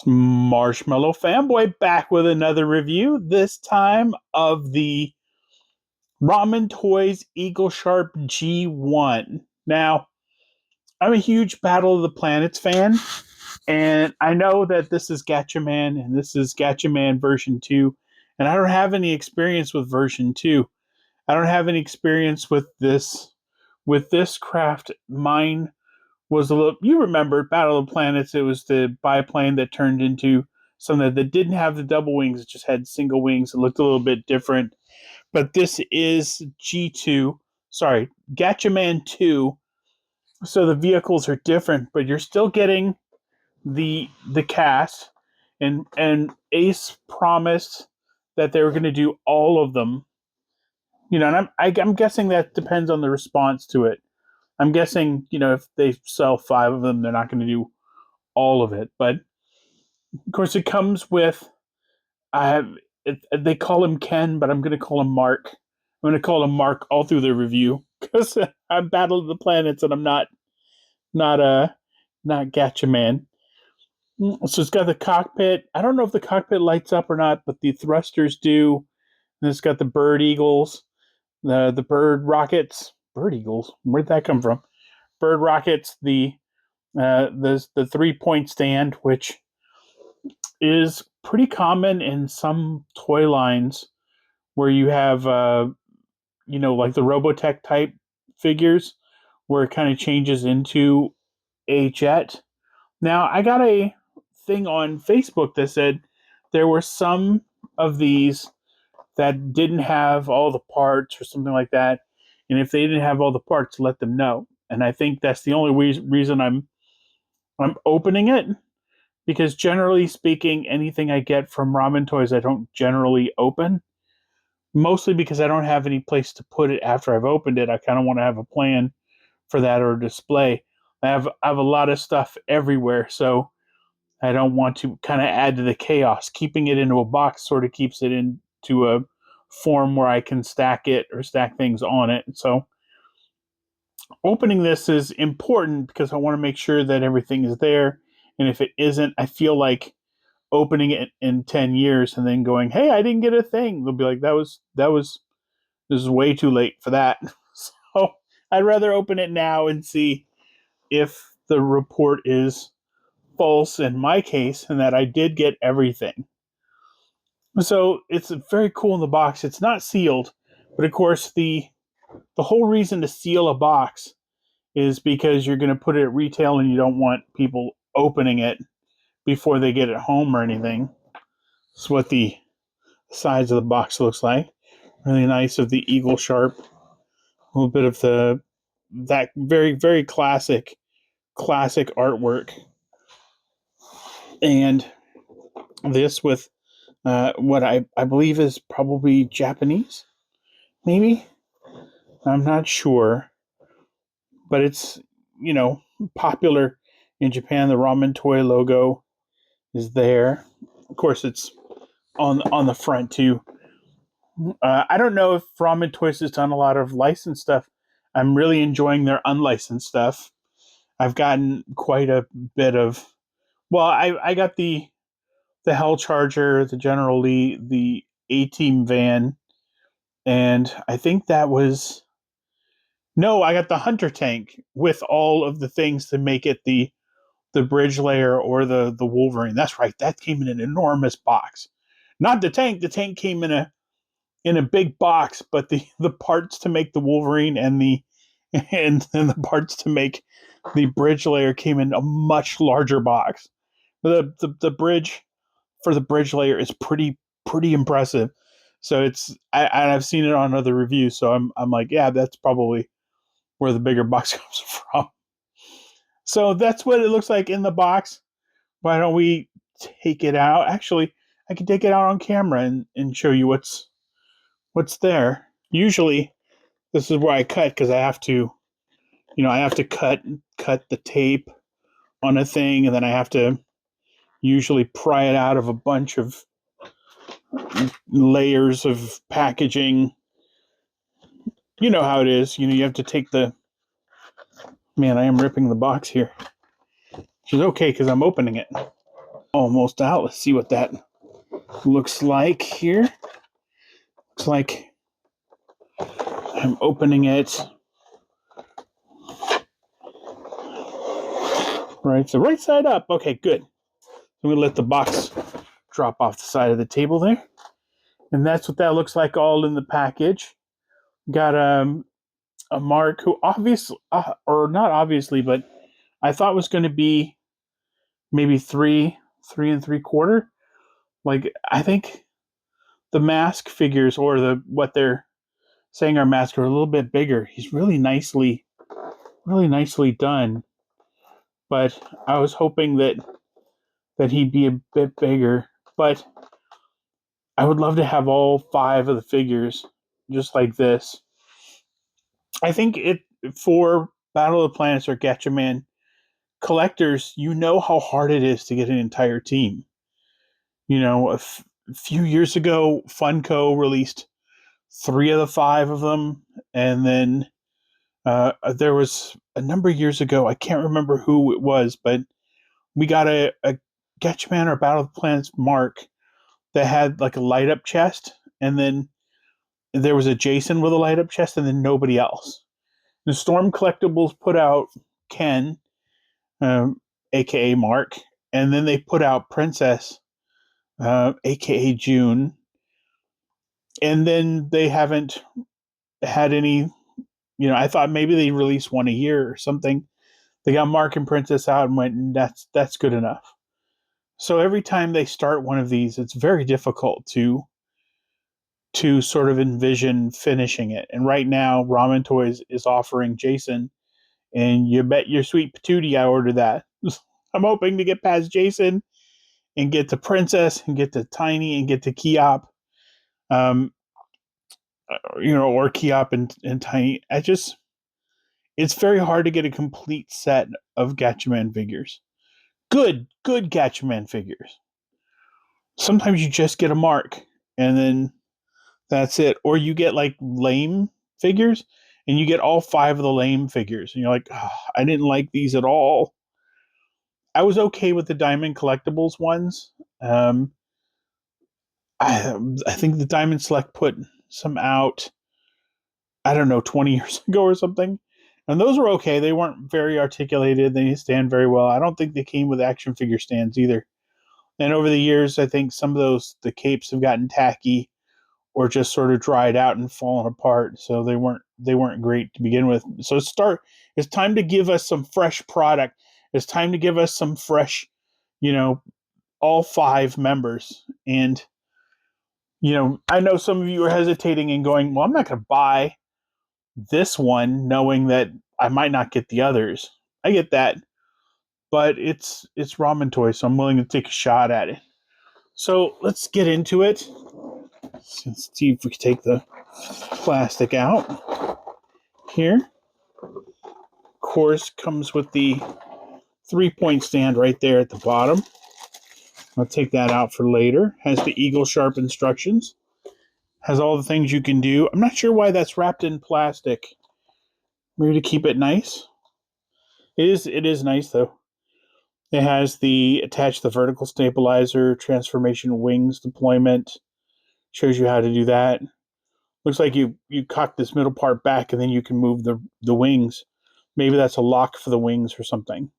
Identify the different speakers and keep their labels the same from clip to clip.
Speaker 1: Marshmallow Fanboy back with another review, this time of the Ramen Toys Eagle Sharp G1. Now, I'm a huge Battle of the Planets fan, and I know that this is Gatchaman and this is Gatchaman version 2, and I don't have any experience with version 2. I don't have any experience with this craft. Mine was a little, you remember Battle of the Planets, it was the biplane that turned into something that didn't have the double wings, it just had single wings. It looked a little bit different. But this is G2, sorry, Gatchaman 2. So the vehicles are different, but you're still getting the cast, and Ace promised that they were going to do all of them. And I'm guessing that depends on the response to it. I'm guessing, if they sell 5 of them, they're not going to do all of it. But of course, it comes with, they call him Ken, but I'm going to call him Mark. I'm going to call him Mark all through the review because I'm Battle of the Planets and I'm not Gatchaman. So it's got the cockpit. I don't know if the cockpit lights up or not, but the thrusters do. And it's got the bird eagles, the bird rockets. Bird eagles? Where'd that come from? Bird rockets, the 3-point stand, which is pretty common in some toy lines where you have like the Robotech type figures where it kind of changes into a jet. Now, I got a thing on Facebook that said there were some of these that didn't have all the parts or something like that. And if they didn't have all the parts, let them know. And I think that's the only reason I'm opening it, because generally speaking, anything I get from Ramen Toys, I don't generally open. Mostly because I don't have any place to put it after I've opened it. I kind of want to have a plan for that or a display. I have a lot of stuff everywhere, so I don't want to kind of add to the chaos. Keeping it into a box sort of keeps it into a form where I can stack it or stack things on it. So opening this is important because I want to make sure that everything is there. And if it isn't, I feel like opening it in 10 years and then going, hey, I didn't get a thing. They'll be like, this is way too late for that. So I'd rather open it now and see if the report is false in my case and that I did get everything. So it's very cool in the box. It's not sealed, but of course the whole reason to seal a box is because you're going to put it at retail and you don't want people opening it before they get it home or anything. That's what the sides of the box looks like. Really nice of the Eagle Sharp. A little bit of that very, very classic artwork. And this with what I believe is probably Japanese, maybe? I'm not sure. But it's, popular in Japan. The Ramen Toy logo is there. Of course, it's on the front too. I don't know if Ramen Toys has done a lot of licensed stuff. I'm really enjoying their unlicensed stuff. I've gotten quite a bit of. Well, I got the Hell Charger, the General Lee, the A-Team van, and I think that was. No, I got the Hunter tank with all of the things to make it the bridge layer or the Wolverine. That's right. That came in an enormous box. Not the tank. The tank came in a big box, but the parts to make the Wolverine and the parts to make the bridge layer came in a much larger box. The bridge for the bridge layer is pretty impressive. So I've seen it on other reviews, so I'm like, yeah, that's probably where the bigger box comes from. So that's what it looks like in the box. Why don't we take it out? Actually, I can take it out on camera and show you what's there. Usually, this is where I cut because I have to, I have to cut the tape on a thing, and then I have to usually pry it out of a bunch of layers of packaging. You know how it is. You have to take the. Man, I am ripping the box here. Which is okay because I'm opening it. almost out. Let's see what that looks like here. Looks like I'm opening it right, so right side up. Okay, good. I'm going to let the box drop off the side of the table there. And that's what that looks like all in the package. Got a Mark who obviously, or not obviously, but I thought was going to be maybe 3 and 3/4. Like, I think the mask figures, or what they're saying are masks, are a little bit bigger. He's really nicely done. But I was hoping that he'd be a bit bigger. But I would love to have all 5 of the figures just like this. I think it for Battle of the Planets or Gatchaman collectors, you know how hard it is to get an entire team. You know, a few years ago, Funko released 3 of the 5 of them, and then there was a number of years ago, I can't remember who it was, but we got a Gatchaman or Battle of the Planets Mark that had like a light up chest, and then there was a Jason with a light up chest, and then nobody else. The Storm Collectibles put out Ken, aka Mark, and then they put out Princess, aka June, and then they haven't had any. You know, I thought maybe they release one a year or something. They got Mark and Princess out and went, that's good enough. So every time they start one of these, it's very difficult to sort of envision finishing it. And right now, Ramen Toys is offering Jason, and you bet your sweet patootie I ordered that. I'm hoping to get past Jason and get to Princess and get to Tiny and get to Keop, um, or Keop and Tiny. It's very hard to get a complete set of Gatchaman figures. Good Gatchaman figures. Sometimes you just get a Mark, and then that's it. Or you get like lame figures, and you get all 5 of the lame figures, and you're like, oh, I didn't like these at all. I was okay with the Diamond Collectibles ones. Um, I think the Diamond Select put some out, I don't know, 20 years ago or something. And those were okay. They weren't very articulated. They didn't stand very well. I don't think they came with action figure stands either. And over the years, I think some of the capes have gotten tacky or just sort of dried out and fallen apart. So they weren't great to begin with. So it's time to give us some fresh product. It's time to give us some fresh, you know, all 5 members. And I know some of you are hesitating and going, well, I'm not going to buy this one knowing that I might not get the others. I get that. But it's Ramen Toys, so I'm willing to take a shot at it. So let's get into it. Let's see if we can take the plastic out here. Of course, comes with the 3-point stand right there at the bottom. I'll take that out for later. Has the Eagle Sharp instructions. Has all the things you can do. I'm not sure why that's wrapped in plastic. Maybe to keep it nice. It is nice though. It has attached the vertical stabilizer, transformation wings deployment. Shows you how to do that. Looks like you cock this middle part back and then you can move the wings. Maybe that's a lock for the wings or something.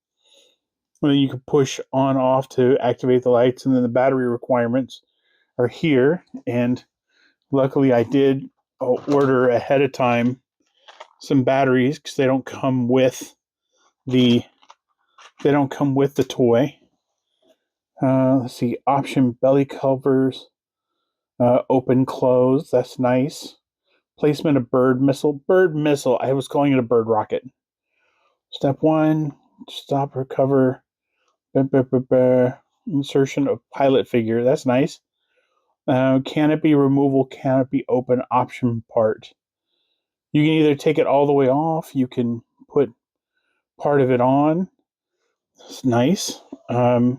Speaker 1: And then you can push on off to activate the lights, and then the battery requirements are here. And luckily I did order ahead of time some batteries because they don't come with the toy. Let's see, option belly covers, open close. That's nice. Placement of bird missile. Bird missile. I was calling it a bird rocket. Step 1, stop, recover. Insertion of pilot figure. That's nice. Canopy removal, canopy open option part. You can either take it all the way off. You can put part of it on. It's nice. Yeah,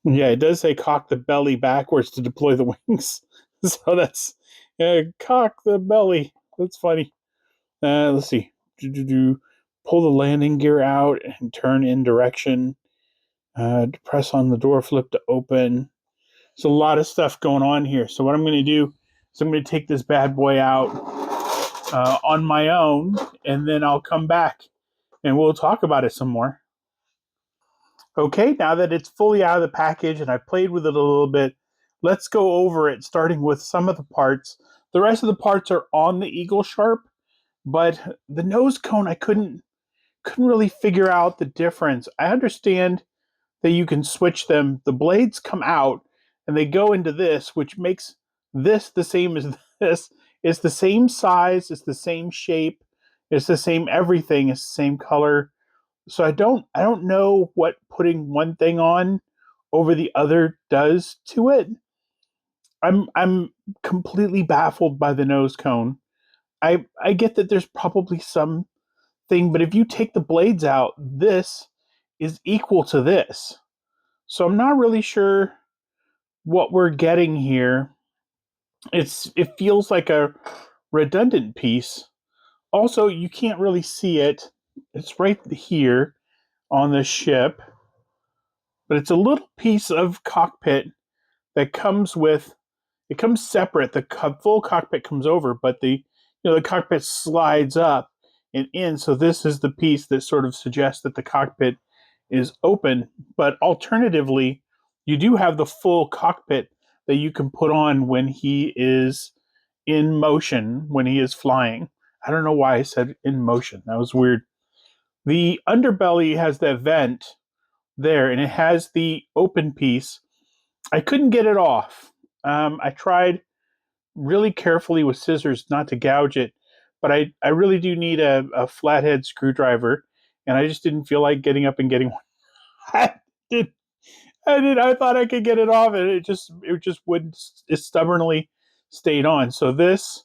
Speaker 1: it does say cock the belly backwards to deploy the wings. So that's cock the belly. That's funny. Let's see. Pull the landing gear out and turn in direction. Press on the door flip to open. There's a lot of stuff going on here. So what I'm going to do is I'm going to take this bad boy out on my own, and then I'll come back and we'll talk about it some more. Okay, now that it's fully out of the package and I played with it a little bit, let's go over it, starting with some of the parts. The rest of the parts are on the Eagle Sharp, but the nose cone, I couldn't really figure out the difference. I understand that you can switch them. The blades come out and they go into this, which makes this the same as this. It's the same size, it's the same shape, it's the same everything, it's the same color. So I don't know what putting one thing on over the other does to it. I'm completely baffled by the nose cone. I get that there's probably some thing, but if you take the blades out, this is equal to this. So I'm not really sure what we're getting here. It feels like a redundant piece. Also, you can't really see it. It's right here on the ship, but it's a little piece of cockpit that comes with. It comes separate. The full cockpit comes over, but the cockpit slides up and in. So this is the piece that sort of suggests that the cockpit is open. But alternatively, you do have the full cockpit that you can put on when he is in motion, when he is flying. I don't know why I said in motion. That was weird. The underbelly has that vent there, and it has the open piece. I couldn't get it off. I tried really carefully with scissors not to gouge it, but I really do need a flathead screwdriver, and I just didn't feel like getting up and getting one. I did. I thought I could get it off, and it just wouldn't. It stubbornly stayed on. So this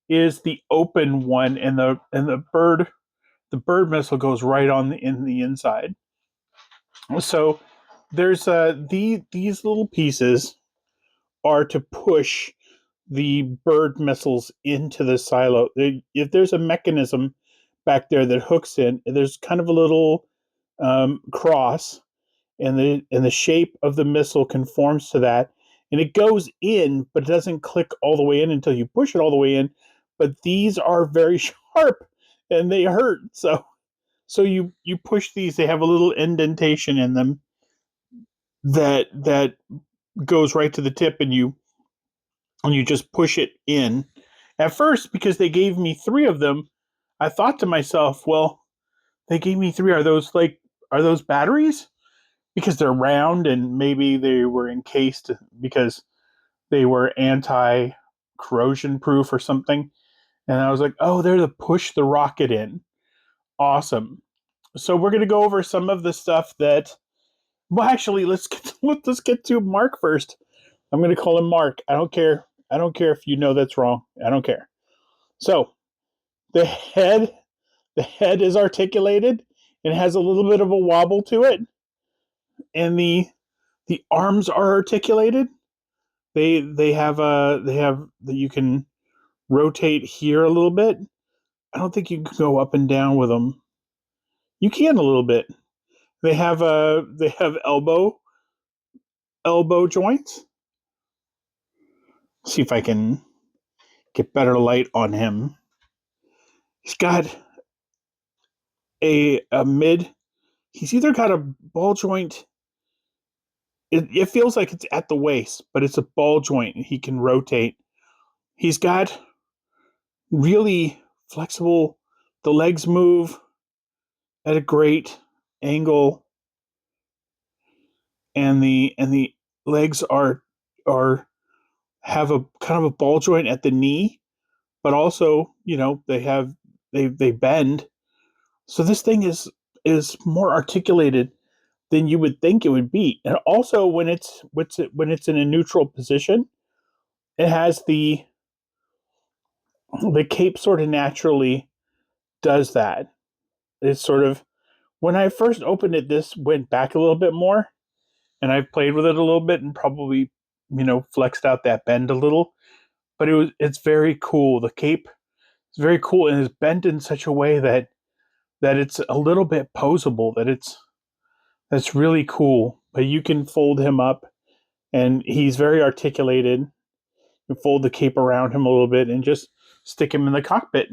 Speaker 1: is the open one, and the bird missile goes right on in the inside. So there's these little pieces are to push the bird missiles into the silo. If there's a mechanism back there that hooks in, there's kind of a little cross, and the shape of the missile conforms to that, and it goes in, but it doesn't click all the way in until you push it all the way in. But these are very sharp, and they hurt. So you push these. They have a little indentation in them that goes right to the tip, and you just push it in. At first, because they gave me three of them, I thought to myself, well, they gave me three. Are those batteries? Because they're round and maybe they were encased because they were anti corrosion proof or something. And I was like, oh, they're to push the rocket in. Awesome. So we're gonna go over some of the stuff that. Well, actually, let's get to Mark first. I'm gonna call him Mark. I don't care. I don't care if you know that's wrong. I don't care. So the head the head is articulated. It has a little bit of a wobble to it, and the arms are articulated. They have that you can rotate here a little bit. I don't think you can go up and down with them. You can a little bit. They have elbow joints. See if I can get better light on him. He's got a mid. He's either got a ball joint. It feels like it's at the waist, but it's a ball joint. He can rotate. He's got really flexible. The legs move at a great angle, and the legs are have a kind of a ball joint at the knee, but also they bend. So this thing is more articulated than you would think it would be. And also when it's in a neutral position, it has the cape sort of naturally does that. It's sort of when I first opened it, this went back a little bit more, and I've played with it a little bit and probably flexed out that bend a little. But it's very cool. The cape is very cool and is bent in such a way that it's a little bit posable. That's really cool. But you can fold him up, and he's very articulated. You fold the cape around him a little bit and just stick him in the cockpit.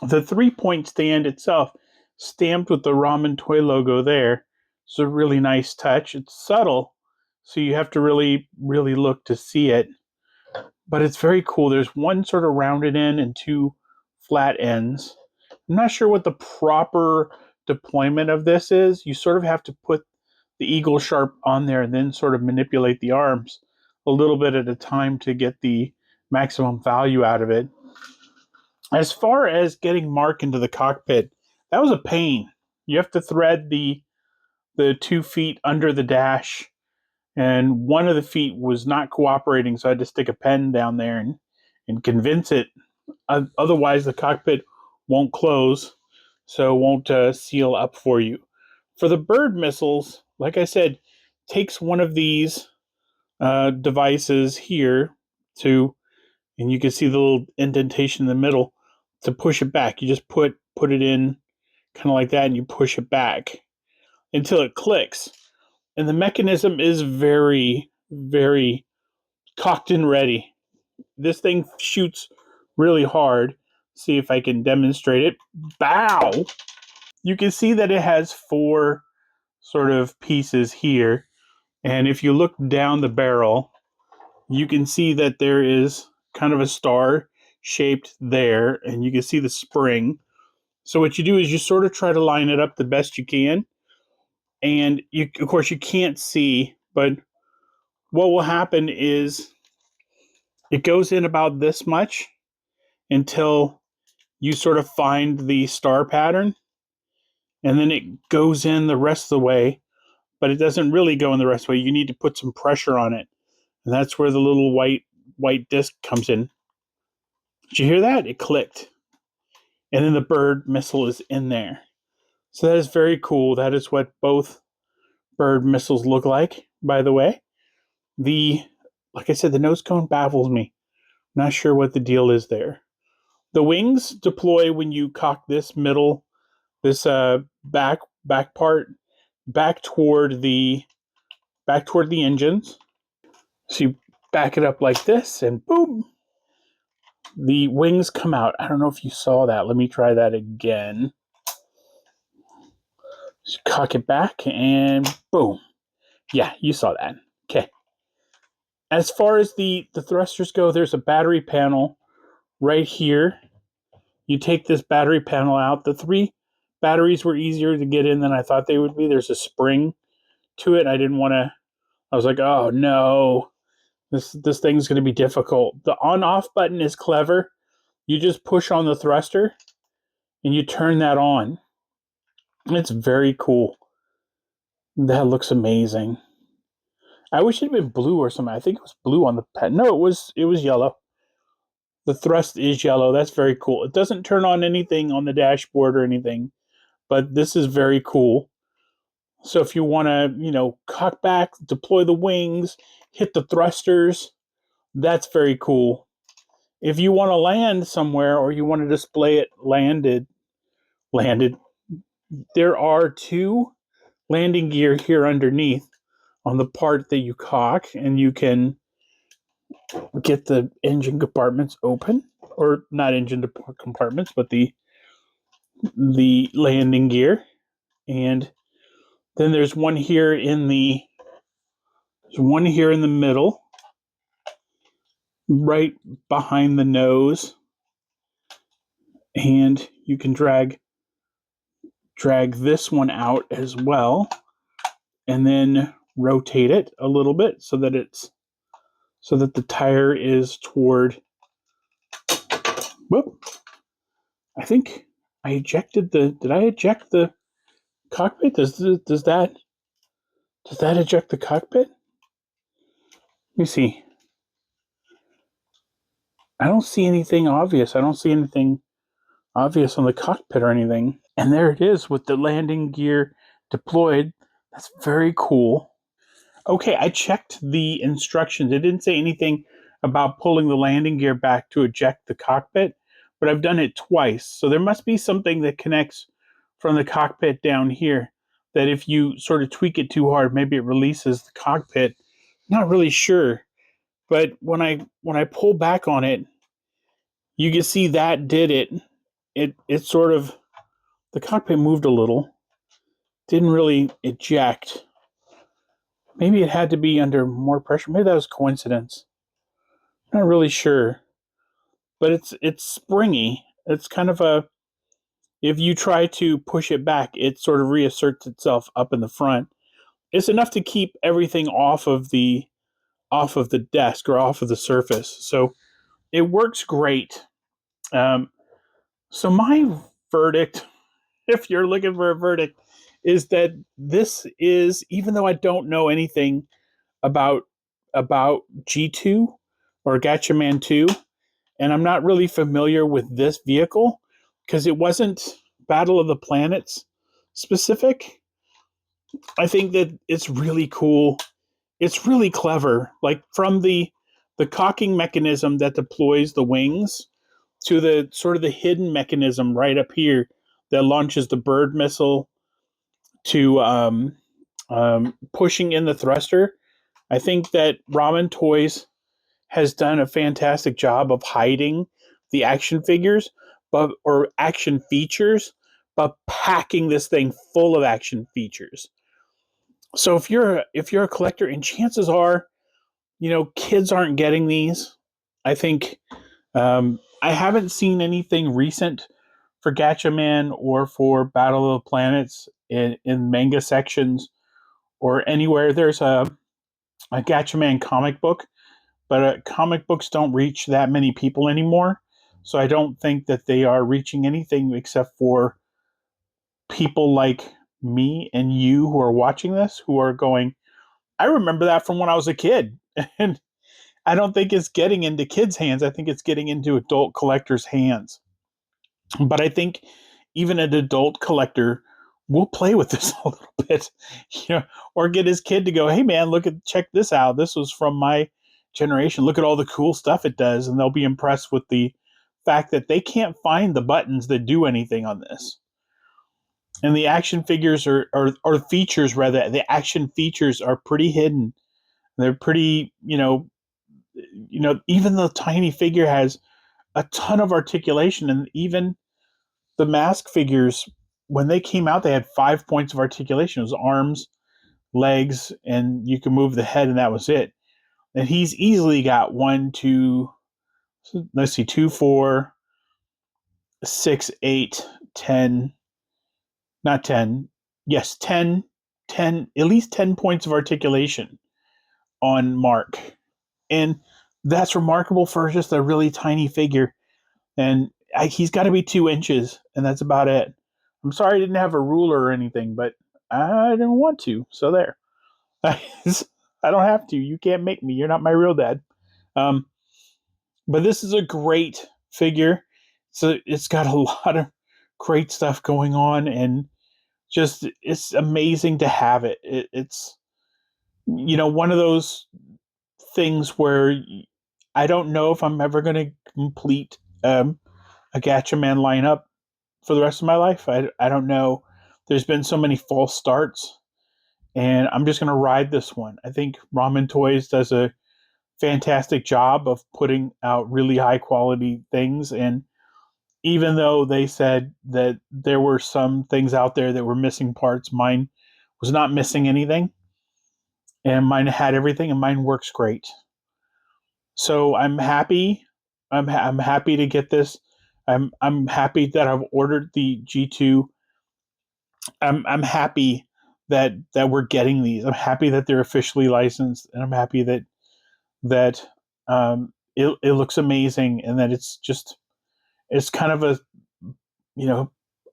Speaker 1: The 3-point stand itself, stamped with the Ramen Toy logo there, it's a really nice touch. It's subtle, so you have to really, really look to see it. But it's very cool. There's one sort of rounded end and two flat ends. I'm not sure what the proper deployment of this is. You sort of have to put the Eagle Sharp on there and then sort of manipulate the arms a little bit at a time to get the maximum value out of it. As far as getting Mark into the cockpit, that was a pain. You have to thread the 2 feet under the dash, and one of the feet was not cooperating, so I had to stick a pen down there and convince it. Otherwise, the cockpit won't close, so it won't seal up for you. For the bird missiles, like I said, takes one of these devices here to, and you can see the little indentation in the middle to push it back. You just put it in kind of like that, and you push it back until it clicks. And the mechanism is very, very cocked and ready. This thing shoots really hard. See if I can demonstrate it. Bow! You can see that it has 4 sort of pieces here. And if you look down the barrel, you can see that there is kind of a star shaped there, and you can see the spring. So what you do is you sort of try to line it up the best you can. And you, of course, you can't see, but what will happen is it goes in about this much until you sort of find the star pattern, and then it goes in the rest of the way, but it doesn't really go in the rest of the way. You need to put some pressure on it, and that's where the little white disc comes in. Did you hear that? It clicked. And then the bird missile is in there. So that is very cool. That is what both bird missiles look like, by the way. Like I said, the nose cone baffles me. Not sure what the deal is there. The wings deploy when you cock this back part back toward the engines. So you back it up like this, and boom, the wings come out. I don't know if you saw that. Let me try that again. Just cock it back, and boom. Yeah, you saw that. Okay. As far as the thrusters go, there's a battery panel right here. You take this battery panel out. The 3 batteries were easier to get in than I thought they would be. There's a spring to it. I was like, oh no, this thing's going to be difficult. The on-off button is clever. You just push on the thruster and you turn that on. It's very cool. That looks amazing. I wish it had been blue or something. I think it was blue on the pad. No, it was yellow. The thrust is yellow. That's very cool. It doesn't turn on anything on the dashboard or anything, but this is very cool. So if you want to, cock back, deploy the wings, hit the thrusters, that's very cool. If you want to land somewhere or you want to display it landed, there are 2 landing gear here underneath on the part that you cock, and you can get the engine compartments open, or not engine compartments, but the landing gear. And then there's one here in the middle, right behind the nose, and you can drag this one out as well, and then rotate it a little bit so that the tire is toward. Whoop! I think I ejected Did I eject the cockpit? Does that eject the cockpit? Let me see. I don't see anything obvious. I don't see anything obvious on the cockpit or anything. And there it is with the landing gear deployed. That's very cool. Okay, I checked the instructions. It didn't say anything about pulling the landing gear back to eject the cockpit, but I've done it twice. So there must be something that connects from the cockpit down here that if you sort of tweak it too hard, maybe it releases the cockpit. Not really sure, but when I pull back on it, you can see that did it. It sort of, the cockpit moved a little. Didn't really eject. Maybe it had to be under more pressure. Maybe that was coincidence. Not really sure. But it's springy. It's kind of a, if you try to push it back, it sort of reasserts itself up in the front. It's enough to keep everything off of the desk or off of the surface. So it works great. Um, so my verdict, if you're looking for a verdict, is that this is, even though I don't know anything about G2 or Gatchaman 2, and I'm not really familiar with this vehicle because it wasn't Battle of the Planets specific. I think that it's really cool. It's really clever. Like from the cocking mechanism that deploys the wings to the sort of the hidden mechanism right up here that launches the bird missile to pushing in the thruster. I think that Ramen Toys has done a fantastic job of hiding the action figures, but or action features, but packing this thing full of action features. So if you're a collector, and chances are, kids aren't getting these. I think I haven't seen anything recent for Gatchaman or for Battle of the Planets in manga sections or anywhere. There's a Gatchaman comic book, but comic books don't reach that many people anymore. So I don't think that they are reaching anything except for people like me and you who are watching this, who are going, I remember that from when I was a kid. And I don't think it's getting into kids' hands. I think it's getting into adult collectors' hands. But I think even an adult collector will play with this a little bit, or get his kid to go, hey man, check this out. This was from my generation. Look at all the cool stuff it does. And they'll be impressed with the fact that they can't find the buttons that do anything on this. And the action figures or features rather, the action features are pretty hidden. They're pretty, even the tiny figure has a ton of articulation, and even the mask figures, when they came out, they had 5 points of articulation. It was arms, legs, and you can move the head, and that was it. And he's easily got 1, 2, let's see, 2, 4, 6, 8, 10, not 10, yes, 10, 10, at least 10 points of articulation on Mark. And that's remarkable for just a really tiny figure. And he's got to be 2 inches, and that's about it. I'm sorry I didn't have a ruler or anything, but I didn't want to. So there. I don't have to. You can't make me. You're not my real dad. But this is a great figure. So it's got a lot of great stuff going on, and just it's amazing to have it. It's one of those things where I don't know if I'm ever going to complete a Gatchaman lineup for the rest of my life. I don't know. There's been so many false starts, and I'm just going to ride this one. I think Ramen Toys does a fantastic job of putting out really high quality things. And even though they said that there were some things out there that were missing parts, mine was not missing anything, and mine had everything, and mine works great. So I'm happy. I'm happy to get this. I'm happy that I've ordered the G2. I'm happy that we're getting these. I'm happy that they're officially licensed, and I'm happy that it looks amazing, and that it's kind of a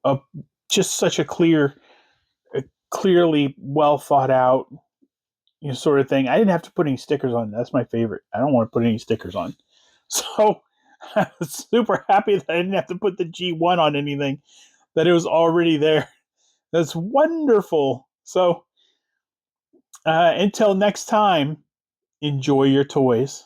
Speaker 1: a just such a clearly well thought out sort of thing. I didn't have to put any stickers on. That's my favorite. I don't want to put any stickers on. So I was super happy that I didn't have to put the G1 on anything, that it was already there. That's wonderful. So until next time, enjoy your toys.